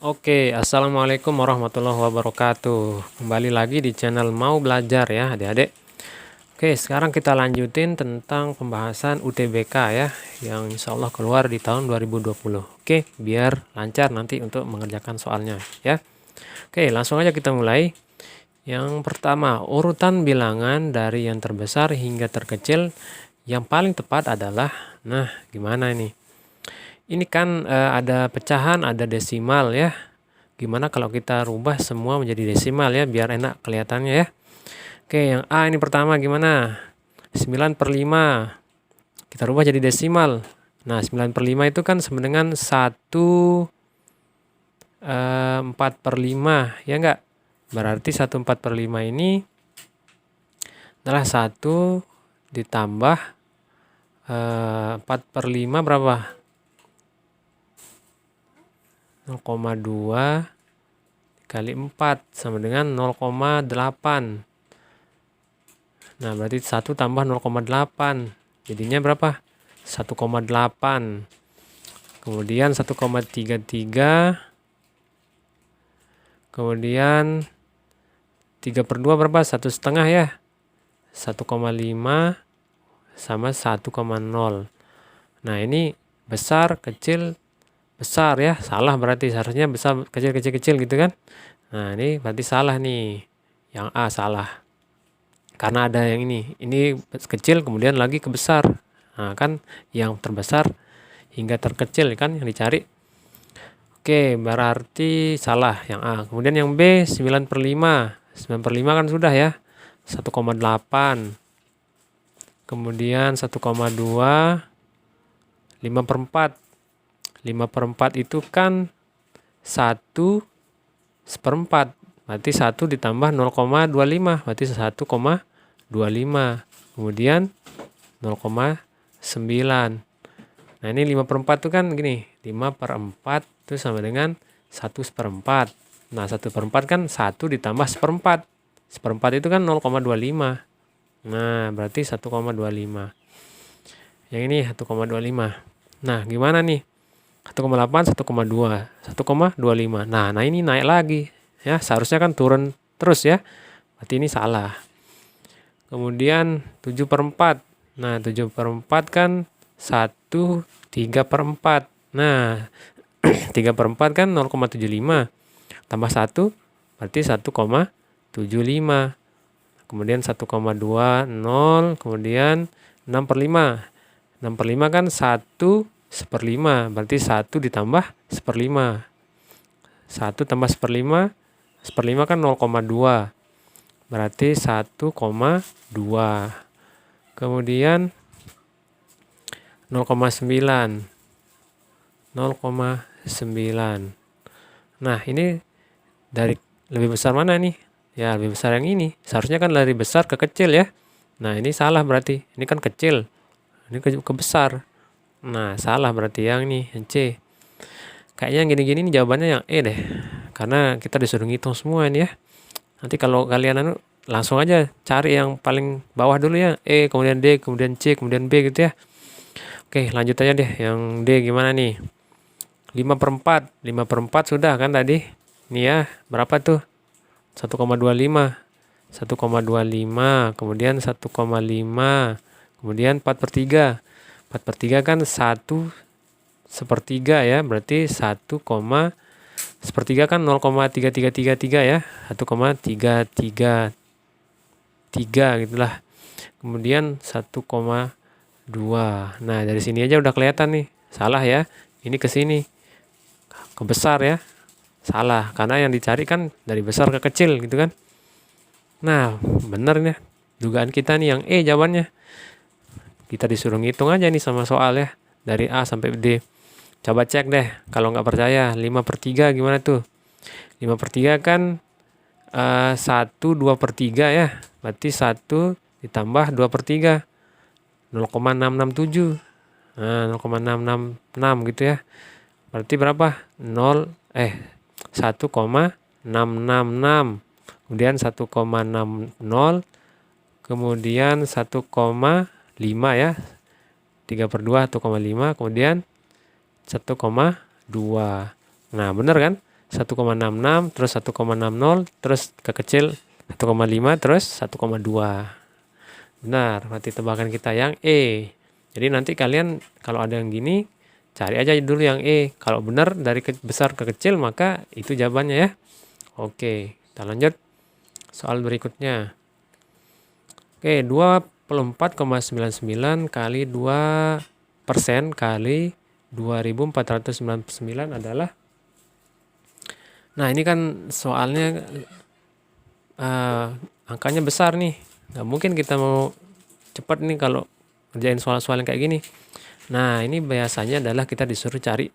Oke, assalamualaikum warahmatullahi wabarakatuh. Kembali lagi di channel Mau Belajar ya, adik-adik. Oke, sekarang kita lanjutin tentang pembahasan UTBK ya, yang insya Allah keluar di tahun 2020. Oke, biar lancar nanti untuk mengerjakan soalnya ya. Oke, langsung aja kita mulai. Yang pertama, urutan bilangan dari yang terbesar hingga terkecil. Yang paling tepat adalah, nah gimana ini? Ini kan ada pecahan, ada desimal ya. Gimana kalau kita rubah semua menjadi desimal ya, biar enak kelihatannya ya. Oke, yang A ini pertama gimana? 9/5. Kita rubah jadi desimal. Nah, 9/5 itu kan sama dengan 1/4/5 ya enggak? Berarti 1/4/5 ini adalah 1 ditambah 4/5 berapa? 0,2 kali 4 sama dengan 0,8. Nah, berarti 1 tambah 0,8. Jadinya berapa? 1,8. Kemudian 1,33. Kemudian 3/2 berapa? 1,5 ya. 1,5 sama 1,0. Nah, ini besar, kecil, besar ya, salah berarti seharusnya besar kecil kecil kecil gitu kan. Nah, ini berarti salah nih, yang A salah karena ada yang ini kecil kemudian lagi ke besar. Nah, kan yang terbesar hingga terkecil kan yang dicari. Oke, berarti salah yang A. Kemudian yang B 9/5. 9/5 kan sudah ya, 1,8. Kemudian 1,2, 5/4. 5/4 itu kan 1/4. Berarti 1 ditambah 0,25. Berarti 1,25. Kemudian 0,9. Nah, ini 5/4 itu kan gini. 5/4 itu sama dengan 1/4. Nah, 1/4 kan 1 ditambah 1/4. 1/4 itu kan 0,25. Nah, berarti 1,25. Yang ini 1,25. Nah, gimana nih? 1,8, 1,2, 1,25. Nah, ini naik lagi. Ya, seharusnya kan turun terus ya. Berarti ini salah. Kemudian 7/4. Nah, 7/4 kan 1/3/4. Nah, 3/4 kan 0,75. Tambah 1 berarti 1,75. Kemudian 1,20. Kemudian 6/5. 6/5 kan 1/5. Berarti 1 ditambah 1/5. 1 tambah 1/5. 1/5 kan 0,2. Berarti 1,2. Kemudian 0,9. 0,9. Nah, ini dari lebih besar mana nih? Ya, lebih besar yang ini. Seharusnya kan dari besar ke kecil ya. Nah, ini salah berarti. Ini kan kecil. Ini ke besar. Nah, salah berarti yang ini, yang C. Kayaknya yang gini-gini nih jawabannya yang E deh. Karena kita disuruh ngitung semua ini ya. Nanti kalau kalian langsung aja cari yang paling bawah dulu ya. E, kemudian D, kemudian C, kemudian B gitu ya. Oke, lanjut aja deh. Yang D gimana nih? 5/4. 5/4 sudah kan tadi? Ini ya, berapa tuh? 1,25. 1,25. Kemudian 1,5. Kemudian 4/3. 4/3 kan 1/3 ya. Berarti 1,1/3 kan 0,3333 ya. 1,333 gitulah. Kemudian 1,2. Nah, dari sini aja udah kelihatan nih. Salah ya. Ini ke sini. Ke besar ya. Salah. Karena yang dicari kan dari besar ke kecil gitu kan. Nah, bener nih. Dugaan kita nih yang E jawabannya. Kita disuruh ngitung aja nih sama soal ya. Dari A sampai D. Coba cek deh. Kalau nggak percaya. 5/3 gimana tuh? 5/3 kan 1 2/3 ya. Berarti 1 ditambah 2/3. 0,667. Nah, 0,666 gitu ya. Berarti berapa? 1,666. Kemudian 1,60. Kemudian 1,5 ya. 3/2 1,5. Kemudian 1,2. Nah, benar kan? 1,66, terus 1,60, terus kekecil 1,5, terus 1,2. Benar, berarti tebakan kita yang E. Jadi nanti kalian kalau ada yang gini, cari aja dulu yang E. Kalau benar dari besar ke kecil, maka itu jawabannya ya. Oke, kita lanjut soal berikutnya. Oke, 24,99 kali 2% kali 2499 adalah. Nah, ini kan soalnya angkanya besar nih. Nggak mungkin kita mau cepat nih kalau kerjain soal-soal yang kayak gini. Nah, ini biasanya adalah kita disuruh cari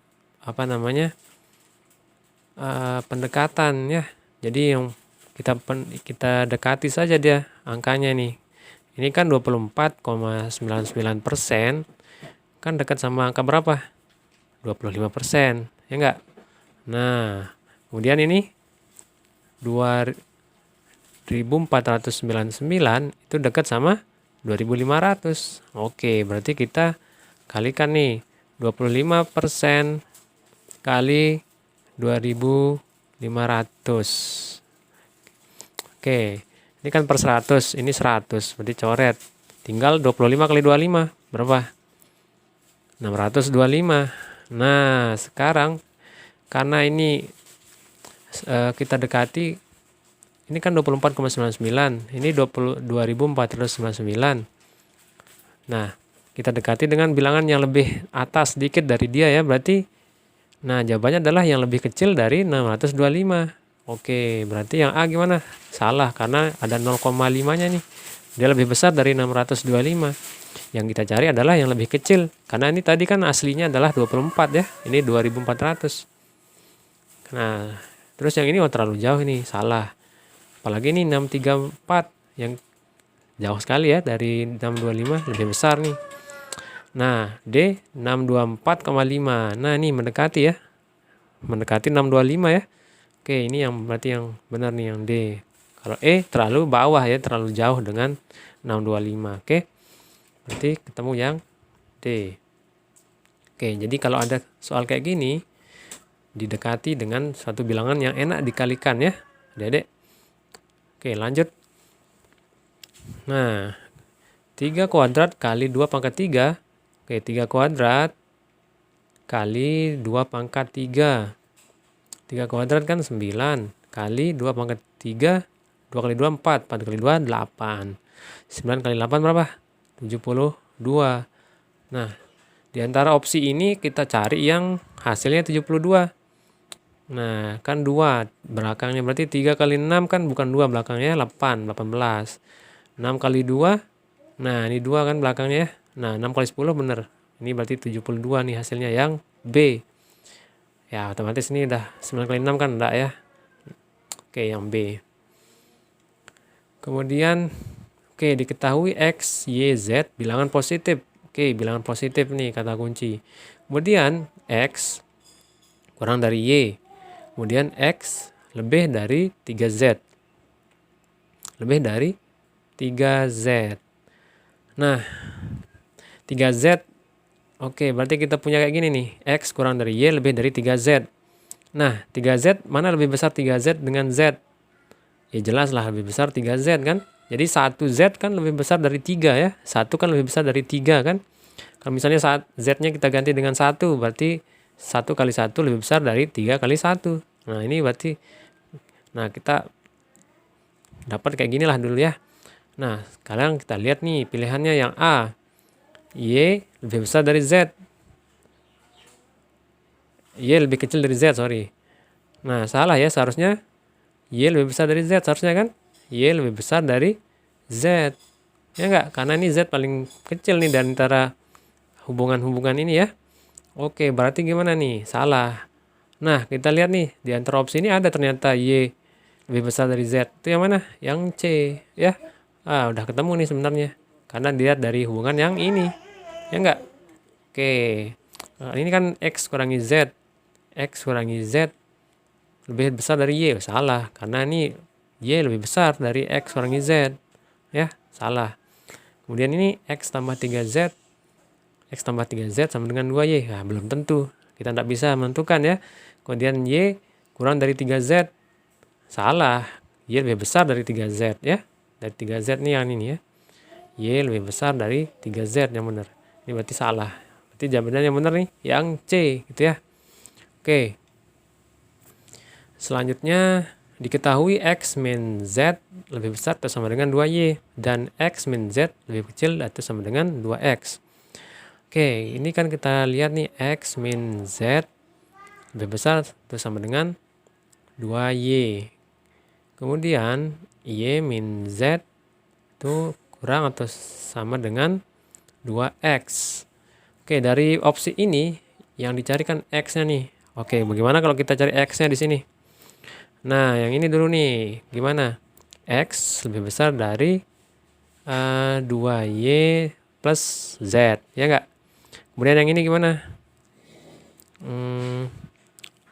pendekatan ya. Jadi yang kita dekati saja dia angkanya nih. Ini kan 24,99%, kan dekat sama angka berapa? 25%, ya enggak? Nah, kemudian ini 2499 itu dekat sama 2500. Oke, berarti kita kalikan nih 25% kali 2500. Oke, ini kan per 100, ini 100, berarti coret. Tinggal 25 kali 25, berapa? 625. Nah, sekarang karena ini kita dekati, ini kan 24,99, ini 2499. Nah, kita dekati dengan bilangan yang lebih atas sedikit dari dia ya, berarti nah jawabannya adalah yang lebih kecil dari 625. Oke, berarti yang A gimana? Salah, karena ada 0,5-nya nih. Dia lebih besar dari 625. Yang kita cari adalah yang lebih kecil. Karena ini tadi kan aslinya adalah 24 ya. Ini 2400. Nah, terus yang ini terlalu jauh ini, salah. Apalagi ini 634 yang jauh sekali ya dari 625, lebih besar nih. Nah, D 624,5. Nah, ini mendekati ya. Mendekati 625 ya. Oke, ini yang berarti yang benar nih yang D. Kalau E terlalu bawah ya, terlalu jauh dengan 625. Oke. Berarti ketemu yang D. Oke, jadi kalau ada soal kayak gini, didekati dengan suatu bilangan yang enak dikalikan ya, Adik-adik. Oke, lanjut. Nah, 3 kuadrat kali 2 pangkat 3. Oke, 3 kuadrat kali 2 pangkat 3. 3 kuadrat kan 9, kali 2 pangkat 3, 2 kali 2 4, 4 kali 2 8. 9 kali 8 berapa? 72. Nah, di antara opsi ini kita cari yang hasilnya 72. Nah, kan 2 belakangnya, berarti 3 kali 6 kan bukan 2 belakangnya, 8, 18. 6 kali 2, nah ini 2 kan belakangnya ya. Nah, 6 kali 10 bener. Ini berarti 72 nih hasilnya yang B. Ya, otomatis ini udah 9 kali 6 kan enggak ya. Oke, yang B. Kemudian, oke, diketahui X, Y, Z bilangan positif. Oke, bilangan positif nih kata kunci. Kemudian X kurang dari Y. Kemudian X lebih dari 3Z. Lebih dari 3Z. Nah, 3Z. Oke, berarti kita punya kayak gini nih. X kurang dari Y lebih dari 3Z. Nah, 3Z mana lebih besar 3Z dengan Z? Ya jelas lah lebih besar 3Z kan. Jadi 1Z kan lebih besar dari 3 ya. 1 kan lebih besar dari 3 kan. Kalau misalnya saat Z-nya kita ganti dengan 1, berarti 1 kali 1 lebih besar dari 3 kali 1. Nah, ini berarti, nah kita dapat kayak gini lah dulu ya. Nah, sekarang kita lihat nih pilihannya yang A. Y lebih besar dari Z. Y lebih kecil dari Z, sorry. Nah, salah ya, seharusnya Y lebih besar dari Z, seharusnya kan? Y lebih besar dari Z. Ya enggak? Karena ini Z paling kecil nih dari antara hubungan-hubungan ini ya. Oke, berarti gimana nih? Salah. Nah, kita lihat nih, di antara opsi ini ada ternyata Y lebih besar dari Z. Itu yang mana? Yang C, ya. Udah ketemu nih sebenarnya. Karena dilihat dari hubungan yang ini. Ya enggak? Oke. Nah, ini kan X kurangi Z. X kurangi Z lebih besar dari Y. Salah. Karena ini Y lebih besar dari X kurangi Z. Ya, salah. Kemudian ini X tambah 3Z. X tambah 3Z sama dengan 2Y. Nah, belum tentu. Kita tidak bisa menentukan ya. Kemudian Y kurang dari 3Z. Salah. Y lebih besar dari 3Z ya. Dari 3Z nih yang ini ya. Y lebih besar dari 3Z yang benar. Ini berarti salah. Berarti jawabannya yang benar nih yang C gitu ya. Oke. Selanjutnya diketahui X min Z lebih besar atau sama dengan 2Y dan X min Z lebih kecil atau sama dengan 2X. Oke, ini kan kita lihat nih X min Z lebih besar atau sama dengan 2Y. Kemudian Y min Z itu kurang atau sama dengan 2X. Oke, dari opsi ini yang dicarikan X-nya nih. Oke, bagaimana kalau kita cari X-nya di sini? Nah, yang ini dulu nih. Gimana? X lebih besar dari 2Y plus Z. Ya enggak? Kemudian yang ini gimana?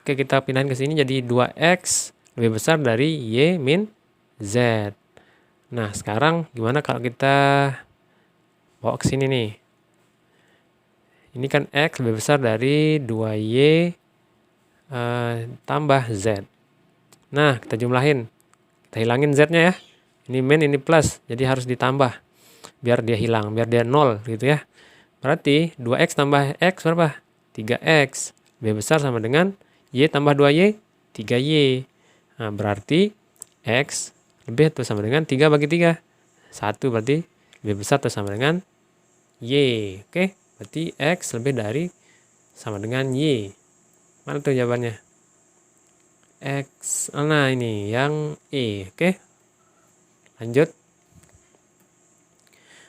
Oke, kita pindahin ke sini jadi 2X lebih besar dari Y min Z. Nah, sekarang gimana kalau kita bawa ke sini nih? Ini kan X lebih besar dari 2Y tambah Z. Nah, kita jumlahin. Kita hilangin Z-nya ya. Ini min, ini plus. Jadi harus ditambah. Biar dia hilang, biar dia 0 gitu ya. Berarti 2X tambah X berapa? 3X. Lebih besar sama dengan Y tambah 2Y, 3Y. Nah, berarti X lebih atau sama dengan 3 bagi 3. 1 berarti lebih besar atau sama dengan Y. Oke, berarti X lebih dari sama dengan Y. Mana tuh jawabannya? X. Nah, ini yang E. Oke. Lanjut.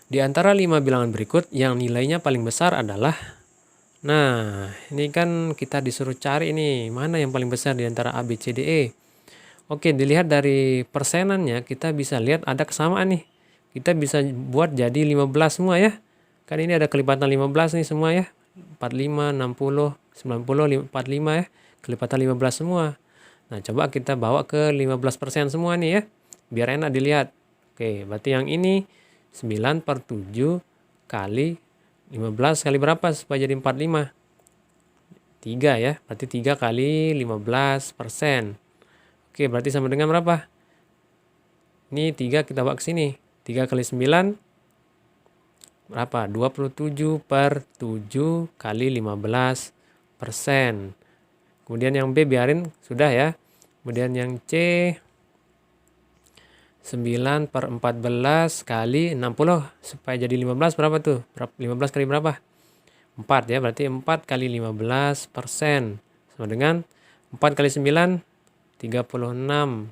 Di antara 5 bilangan berikut yang nilainya paling besar adalah, nah, ini kan kita disuruh cari ini mana yang paling besar di antara A, B, C, D, E. Oke, dilihat dari persenannya kita bisa lihat ada kesamaan nih. Kita bisa buat jadi 15 semua ya. Kan ini ada kelipatan 15 nih semua ya. 45, 60, 90, 45 ya. Kelipatan 15 semua. Nah, coba kita bawa ke 15% semua nih ya. Biar enak dilihat. Oke, berarti yang ini 9/7 kali 15 kali berapa supaya jadi 45? 3 ya. Berarti 3 kali 15%. Oke, berarti sama dengan berapa? Ini 3 kita bawa ke sini. 3 kali 9 berapa? 27/7 kali 15%. Kemudian yang B biarin sudah ya. Kemudian yang C 9/14 kali 60 supaya jadi 15 berapa tuh? 15 kali berapa? 4 ya, berarti 4 kali 15% sama dengan 4 kali 9 36.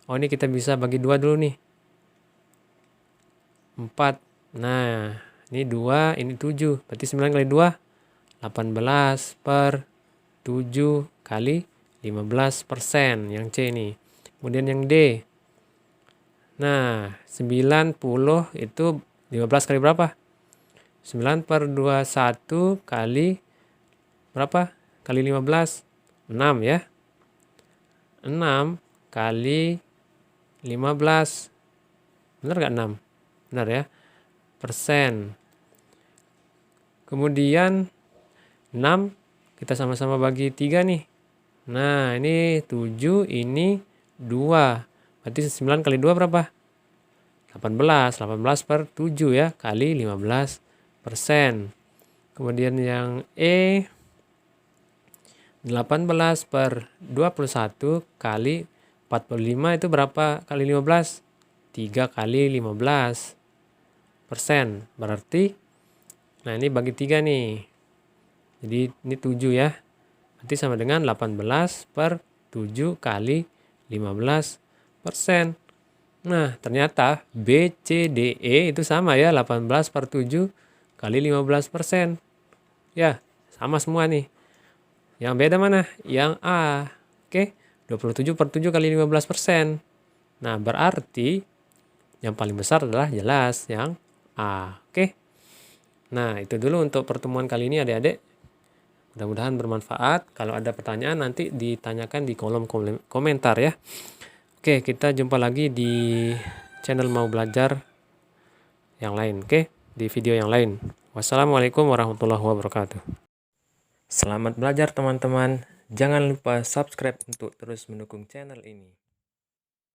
Oh, ini kita bisa bagi 2 dulu nih. 4. Nah, ini 2, ini 7. Berarti 9 kali 2 18/7 kali 15% yang C ini. Kemudian yang D. Nah, 90 itu 15 kali berapa? 9/21 kali berapa? Kali 15? 6 ya. 6 kali 15. Benar nggak 6? Benar ya. Persen. Kemudian 6 kita sama-sama bagi 3 nih. Nah, ini 7, ini 2. Berarti 9 kali 2 berapa? 18. 18/7 ya, kali 15%. Kemudian yang E 18/21 kali 45 itu berapa kali 15? 3 kali 15%. Berarti, nah ini bagi 3 nih. Jadi ini 7 ya. Berarti sama dengan 18/7 kali 15%. Nah, ternyata B, C, D, E itu sama ya. 18/7 kali 15%. Ya, sama semua nih. Yang beda mana? Yang A. Oke, 27/7 kali 15%. Nah, berarti yang paling besar adalah jelas yang A. Oke. Nah, itu dulu untuk pertemuan kali ini adik-adik. Mudah-mudahan bermanfaat. Kalau ada pertanyaan nanti ditanyakan di kolom komentar ya. Oke, kita jumpa lagi di channel Mau Belajar yang lain. Oke, di video yang lain. Wassalamualaikum warahmatullahi wabarakatuh. Selamat belajar teman-teman. Jangan lupa subscribe untuk terus mendukung channel ini.